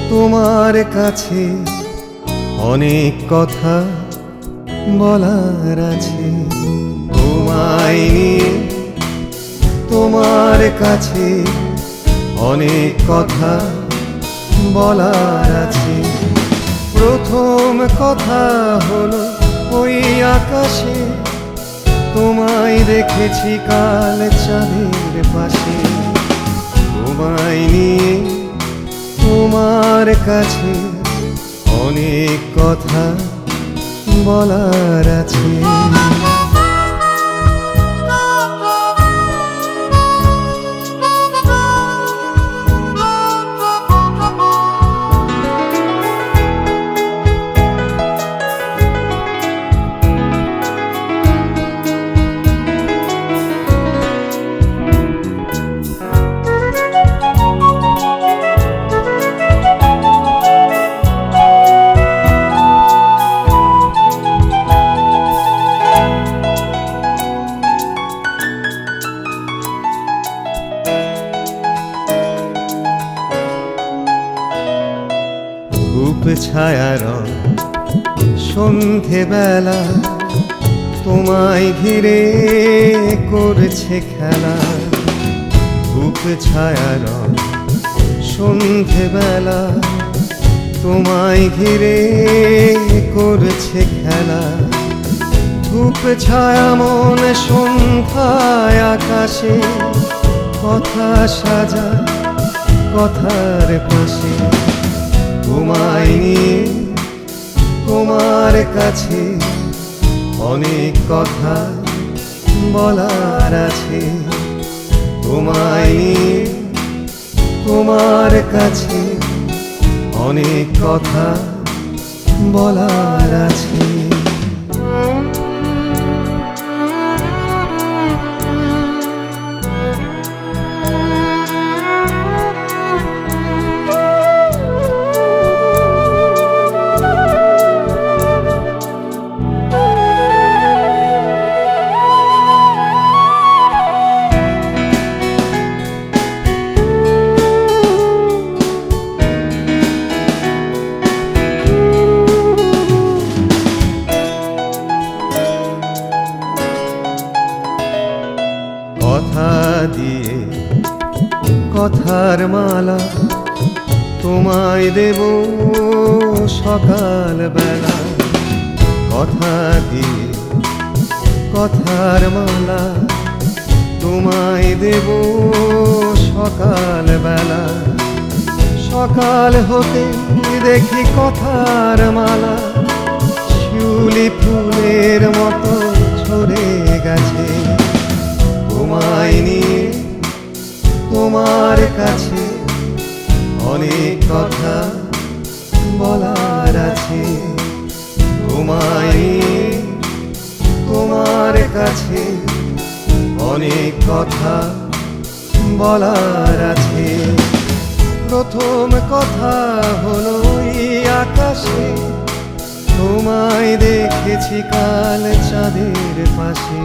তোমার কাছে অনেক কথা বলার আছে। তোমায় নিয়ে তোমার কাছে অনেক কথা বলার আছে। প্রথম কথা হলো ওই আকাশে তোমায় দেখেছি কাল চাঁদের পাশে। তোমায় নিয়ে তোমার কাছে অনেক কথা বলার আছে। ধূপ ছায়ার সন্ধেবেলা তোমায় ঘিরে করছে খেলা। ধূপ ছায়ার সন্ধেবেলা তোমায় ঘিরে করছে খেলা। ধূপ ছায়া মন সন্ধ্যায় আকাশে কথা সাজা কথার পাশে। তোমায় নিয়ে তোমার কাছে অনেক কথা বলার আছে। তোমায় নিয়ে তোমার কাছে অনেক কথা বলার আছে। কথা দিয়ে কথার মালা তোমায় দেব সকাল বেলা। কথা দিয়ে কথার মালা তোমায় দেব সকাল বেলা। সকাল হতে দেখি কথার মালা শিউলি ফুলের মতো ঝরে গেছে। তোমায় নিয়ে তোমার কাছে অনেক কথা বলার আছে। তোমায় নিয়ে তোমার কাছে অনেক কথা বলার আছে। প্রথম কথা হলো ওই আকাশে তোমায় দেখেছি কাল চাঁদের পাশে।